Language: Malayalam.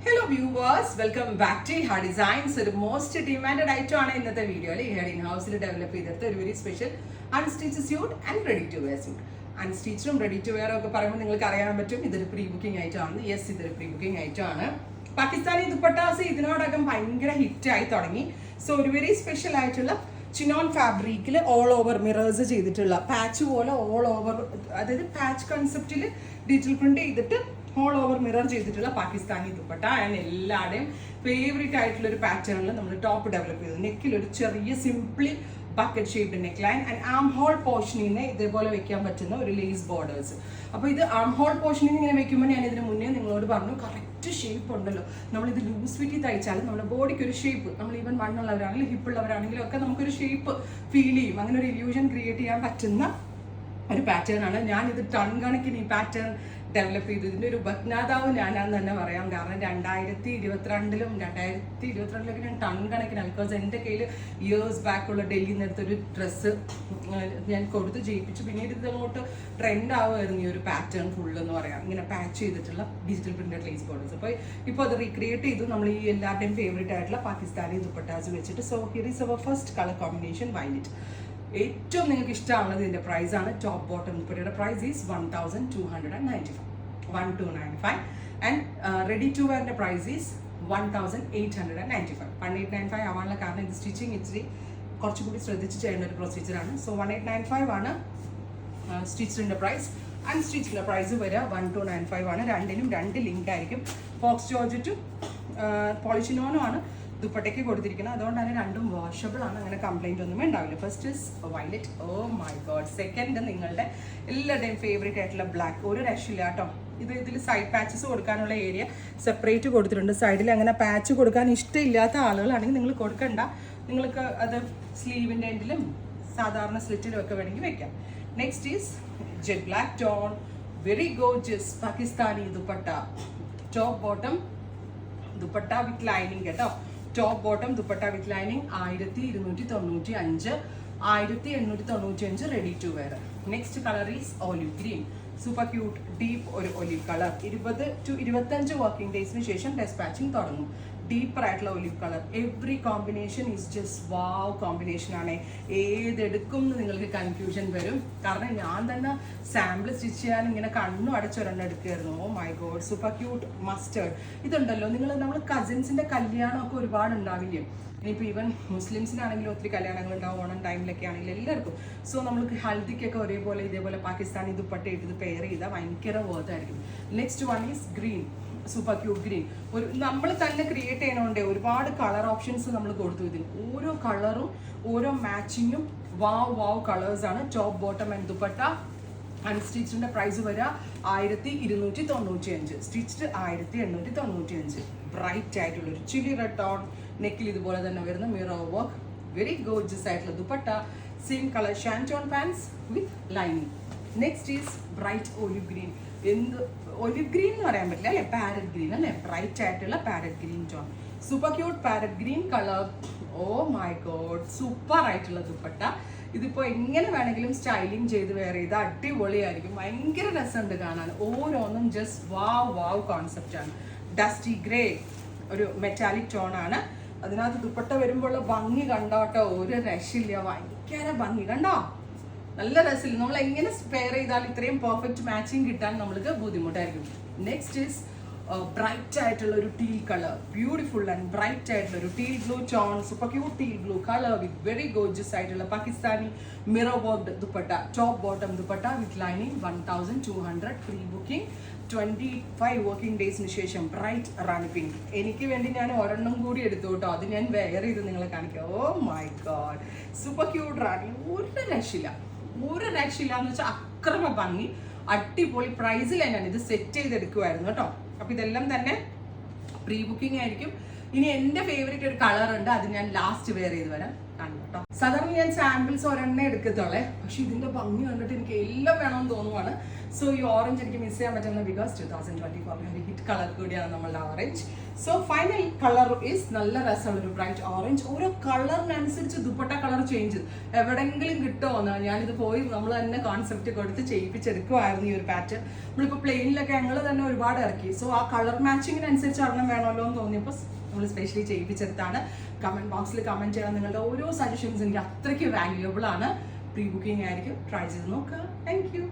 Hello viewers, welcome back to Ha designs. ഒരു മോസ്റ്റ് ഡിമാൻഡഡ് ഐറ്റം ആണ് ഇന്നത്തെ വീഡിയോയിൽ ഈ ഹെഡ് ഇൻ ഹൗസിൽ ഡെവലപ്പ് ചെയ്തെടുത്ത ഒരു very special unstitch suit and ready to wear suit. അൺസ്റ്റിച്ചും റെഡി ടു വെയർ ഒക്കെ പറയുമ്പോൾ നിങ്ങൾക്ക് അറിയാൻ പറ്റും ഇതൊരു പ്രീ ബുക്കിംഗ് ഐറ്റം ആണ്. യെസ്, ഇതൊരു പ്രീ ബുക്കിംഗ് ഐറ്റം ആണ്. പാകിസ്ഥാനി ദുപ്പട്ടാസ് ഇതിനോടകം ഭയങ്കര ഹിറ്റ് ആയി തുടങ്ങി. സോ ഒരു വെരി സ്പെഷ്യൽ ആയിട്ടുള്ള ചിനോൺ ഫാബ്രിക്കിൽ ഓൾ ഓവർ മിറേഴ്സ് ചെയ്തിട്ടുള്ള പാച്ച് പോലെ ഓൾ ഓവർ, അതായത് പാച്ച് കൺസെപ്റ്റിൽ ഡിജിറ്റൽ പ്രിന്റ് ചെയ്തിട്ട് ഓൾ ഓവർ മിറർ ചെയ്തിട്ടുള്ള പാകിസ്ഥാനി ദുപ്പട്ട ആൻഡ് എല്ലാവരുടെയും ഫേവറേറ്റ് ആയിട്ടുള്ള ഒരു പാറ്റേണിൽ നമ്മൾ ടോപ്പ് ഡെവലപ്പ് ചെയ്തത്. നെക്കിൽ ഒരു ചെറിയ simply bucket shaped neck line and arm hole പോർഷനിൽ ഇതേപോലെ വെക്കാൻ പറ്റുന്ന ഒരു ലേസ് ബോർഡേഴ്സ്. അപ്പോൾ ഇത് ആം ഹോൾ പോർഷനിൽ ഇങ്ങനെ വെക്കുമ്പോൾ ഞാൻ ഇതിന് മുന്നേ നിങ്ങളോട് പറഞ്ഞു കറക്റ്റ് ഷേപ്പ് ഉണ്ടല്ലോ. നമ്മളിത് ലൂസ് ഫിറ്റി തയ്ച്ചാലും നമ്മുടെ ബോഡിക്ക് ഒരു ഷേപ്പ്, നമ്മൾ ഈവൻ മണ്ണുള്ളവരാണെങ്കിലും ഹിപ്പുള്ളവരാണെങ്കിലും ഒക്കെ നമുക്കൊരു ഷേപ്പ് ഫീൽ ചെയ്യും. അങ്ങനെ ഒരു ഇല്യൂഷൻ ക്രിയേറ്റ് ചെയ്യാൻ പറ്റുന്ന ഒരു പാറ്റേൺ ആണ്. ഞാനിത് ടൺ കണക്കിന് ഈ പാറ്റേൺ ഡെവലപ്പ് ചെയ്തു. ഇതിൻ്റെ ഒരു ഉപജ്ഞാതാവ് ഞാനാന്ന് തന്നെ പറയാം. കാരണം 2022-ലും 2022-ലൊക്കെ ഞാൻ ടൺ കണക്കിന്, ബിക്കോസ് എൻ്റെ കയ്യിൽ ഇയേഴ്സ് ബാക്കുള്ള ഡൽഹിയിൽ നിന്നെടുത്തൊരു ഡ്രസ്സ് ഞാൻ കൊടുത്ത് ചെയ്യിപ്പിച്ചു. പിന്നീട് ഇത് അങ്ങോട്ട് ട്രെൻഡ് ആവുമായിരുന്നു ഈ ഒരു പാറ്റേൺ ഫുള്ളെന്ന് പറയാം, ഇങ്ങനെ പാച്ച് ചെയ്തിട്ടുള്ള ഡിജിറ്റൽ പ്രിന്റഡ് ലേസ് ബോർഡേഴ്സ്. അപ്പോൾ ഇപ്പോൾ അത് റീക്രിയേറ്റ് ചെയ്തു നമ്മൾ ഈ എല്ലാവരുടെയും ഫേവറേറ്റ് ആയിട്ടുള്ള പാകിസ്ഥാനി ദുപ്പട്ടാസ് വെച്ചിട്ട്. So here is our first colour combination, violet. ഏറ്റവും നിങ്ങൾക്ക് ഇഷ്ടമാണത് ഇതിൻ്റെ പ്രൈസാണ്. ടോപ്പ് ബോട്ടം ദുപ്പട്ടയുടെ price is 1295 and ready to വെയറിൻ്റെ പ്രൈസ് ഈസ് 1895. 1895 ആവാനുള്ള കാരണം ഇത് സ്റ്റിച്ചിങ് ഇച്ചിരി കുറച്ചുകൂടി ശ്രദ്ധിച്ച് ചെയ്യേണ്ട ഒരു പ്രൊസീജിയറാണ്. സോ 1895 ആണ് സ്റ്റിച്ചിൻ്റെ പ്രൈസ്. അൺസ്റ്റിച്ചിൻ്റെ പ്രൈസ് വരിക 1295 ആണ്. രണ്ടിനും രണ്ട് ലിങ്ക് ആയിരിക്കും. ഫോക്സ് ജോർജറ്റും പോളിഷിനോനും ആണ് ദുപ്പട്ടയ്ക്ക് കൊടുത്തിരിക്കുന്നത്. അതുകൊണ്ട് തന്നെ രണ്ടും വാഷബിൾ ആണ്, അങ്ങനെ കംപ്ലൈൻറ്റ് ഒന്നും ഉണ്ടാവില്ല. First is violet. Oh my god. Second നിങ്ങളുടെ എല്ലാവരുടെയും ഫേവറേറ്റ് ആയിട്ടുള്ള ബ്ലാക്ക്. ഒരു രക്ഷയില്ല കേട്ടോ. ഇതിൽ സൈഡ് പാച്ചസ് കൊടുക്കാനുള്ള ഏരിയ സെപ്പറേറ്റ് കൊടുത്തിട്ടുണ്ട്. സൈഡിൽ അങ്ങനെ പാച്ച് കൊടുക്കാൻ ഇഷ്ടമില്ലാത്ത ആളുകളാണെങ്കിൽ നിങ്ങൾ കൊടുക്കണ്ട. നിങ്ങൾക്ക് അത് സ്ലീവിൻ്റെ എൻഡിലും സാധാരണ സ്ലിറ്റിലും ഒക്കെ വേണമെങ്കിൽ വെക്കാം. Next is jet black tone, very gorgeous Pakistani dupatta. Top bottom dupatta with lining കേട്ടോ. Top bottom dupatta with lining 1295, 1895 ready to wear. Next colour is olive green. Super cute deep ഒരു ഒലിവ് കളർ. 20 to 25 വർക്കിംഗ് ഡേയ്സിന് ശേഷം ഡെസ്പാച്ചിങ് തുടങ്ങും. ഡീപ്പർ ആയിട്ടുള്ള olive colour. Every combination is just wow combination ആണ്. ഏതെടുക്കും എന്ന് നിങ്ങൾക്ക് കൺഫ്യൂഷൻ വരും. കാരണം ഞാൻ തന്നെ സാമ്പിൾ സ്റ്റിച്ച് ചെയ്യാൻ ഇങ്ങനെ കണ്ണും അടച്ചൊരെണ്ണം എടുക്കുകയായിരുന്നു. Oh my god, super cute mustard. ഇതുണ്ടല്ലോ, നമ്മൾ കസിൻസിൻ്റെ കല്യാണമൊക്കെ ഒരുപാട് ഉണ്ടാവില്ലേ. ഇനിയിപ്പോൾ ഈവൻ മുസ്ലിംസിനാണെങ്കിലും ഒത്തിരി കല്യാണങ്ങൾ ഉണ്ടാവും, ഓണം ടൈമിലൊക്കെ ആണെങ്കിലും എല്ലാവർക്കും. സോ നമ്മൾക്ക് ഹൽദിക്കൊക്കെ ഒരേപോലെ ഇതേപോലെ പാകിസ്ഥാനി ദുപ്പട്ട ഇത് പെയർ ചെയ്താൽ ഭയങ്കര വർത്തായിരിക്കും. Next one is green. Super cute green. ഒരു നമ്മൾ തന്നെ ക്രിയേറ്റ് ചെയ്യണോണ്ടേ ഒരുപാട് കളർ ഓപ്ഷൻസ് നമ്മൾ കൊടുത്തു. ഇതിന് ഓരോ കളറും ഓരോ മാച്ചിങ്ങും വാവ് കളേഴ്സാണ്. Top bottom and dupatta. അൺസ്റ്റിച്ചിൻ്റെ പ്രൈസ് വരിക 1295, സ്റ്റിച്ച്ഡ് 1895. ബ്രൈറ്റ് ആയിട്ടുള്ളൊരു ചില്ലി റെഡ് ടോൺ. നെക്കിൽ ഇതുപോലെ തന്നെ വരുന്ന മിറർ വർക്ക്, വെരി ഗോർജിയസ് ആയിട്ടുള്ള dupatta. Same colour shantoon pants with lining. Next is bright olive green. എന്ത് ഒലിവ് ഗ്രീൻ എന്ന് പറയാൻ പറ്റില്ല അല്ലേ, പാരറ്റ് ഗ്രീൻ അല്ലേ. ബ്രൈറ്റ് ആയിട്ടുള്ള parrot green tone. Super cute parrot green colour. Oh my god, super ആയിട്ടുള്ള ദുപ്പട്ട. ഇതിപ്പോൾ എങ്ങനെ വേണമെങ്കിലും സ്റ്റൈലിങ് ചെയ്ത് വെയർ ചെയ്ത് അടിപൊളിയായിരിക്കും. ഭയങ്കര രസമുണ്ട് കാണാൻ. ഓരോന്നും ജസ്റ്റ് വാവ് കോൺസെപ്റ്റാണ്. ഡസ്റ്റി ഗ്രേ ഒരു മെറ്റാലിക് ടോണാണ്. അതിനകത്ത് ദുപ്പട്ട വരുമ്പോൾ ഭംഗി കണ്ടോട്ടോ, ഒരു രക്ഷയില്ല. ഭയങ്കര ഭംഗി കണ്ടോ, നല്ല രസമില്ല. നമ്മൾ എങ്ങനെ സ്പെയർ ചെയ്താൽ ഇത്രയും പെർഫെക്റ്റ് മാച്ചിങ് കിട്ടാൻ നമ്മൾക്ക് ബുദ്ധിമുട്ടായിരിക്കും. നെക്സ്റ്റ് ഈസ് ബ്രൈറ്റ് ആയിട്ടുള്ള ഒരു teal colour. Beautiful and bright ആയിട്ടുള്ള ഒരു teal blue tone. Super cute teal blue colour with very gorgeous ആയിട്ടുള്ള Pakistani mirror worked dupatta. Top bottom dupatta with lining 1200. Pre booking 25 working ഡേയ്സിന് ശേഷം. Bright rani pink. എനിക്ക് വേണ്ടി ഞാൻ ഒരെണ്ണം കൂടി എടുത്തു കേട്ടോ. അത് ഞാൻ വെയർ ചെയ്ത് നിങ്ങളെ കാണിക്കാം. Oh my god, super cute rani. ഒരു രക്ഷയില്ല എന്ന് വെച്ചാൽ അക്രമ ഭംഗി, അടിപൊളി പ്രൈസിൽ ഞാൻ ഇത് സെറ്റ് ചെയ്തെടുക്കുമായിരുന്നു കേട്ടോ. അപ്പോൾ ഇതെല്ലാം തന്നെ പ്രീ ബുക്കിംഗ് ആയിരിക്കും. ഇനി എൻ്റെ ഫേവറേറ്റ് ഒരു കളർ ഉണ്ട്, അത് ഞാൻ ലാസ്റ്റ് വെയർ ചെയ്ത് വരാം. കാണുന്നത് കേട്ടോ. സാധാരണ ഞാൻ സാമ്പിൾസ് ഒരെണ്ണേ എടുക്കത്തുള്ളേ, പക്ഷെ ഇതിന്റെ ഭംഗി കണ്ടിട്ട് എനിക്ക് എല്ലാം വേണമെന്ന് തോന്നുവാണ്. സോ ഈ ഓറഞ്ച് എനിക്ക് മിസ് ചെയ്യാൻ പറ്റുന്നത് ബിക്കോസ് 2024 ഹിറ്റ് കളർ കൂടിയാണ് നമ്മളുടെ orange. So final colour is നല്ല രസമുള്ള ഒരു ബ്രൈറ്റ് ഓറഞ്ച്. ഓരോ കളറിനനുസരിച്ച് ദുപ്പട്ട കളർ ചേഞ്ച് എവിടെയെങ്കിലും കിട്ടുമോന്ന് ഞാനിത് പോയി നമ്മൾ തന്നെ കോൺസെപ്റ്റ് കൊടുത്ത് ചെയ്യിപ്പിച്ചെടുക്കുമായിരുന്നു ഈ ഒരു പാറ്റേൺ. നമ്മളിപ്പോൾ പ്ലെയിനിലൊക്കെ ഞങ്ങൾ തന്നെ ഒരുപാട് ഇറക്കി. സോ ആ കളർ മാച്ചിങ്ങിനനുസരിച്ച് ഒരെണ്ണം വേണമല്ലോ എന്ന് തോന്നിയപ്പോൾ നമ്മൾ സ്പെഷ്യലി ചെയ്യിപ്പിച്ചെടുത്താണ്. കമന്റ് ബോക്സിൽ കമന്റ് ചെയ്യണം. നിങ്ങളുടെ ഓരോ സജഷൻസ് എനിക്ക് അത്രയ്ക്ക് വാല്യുബിൾ ആണ്. പ്രീ ബുക്കിംഗ് ആയിരിക്കും. ട്രൈ ചെയ്ത് നോക്കുക. Thank you.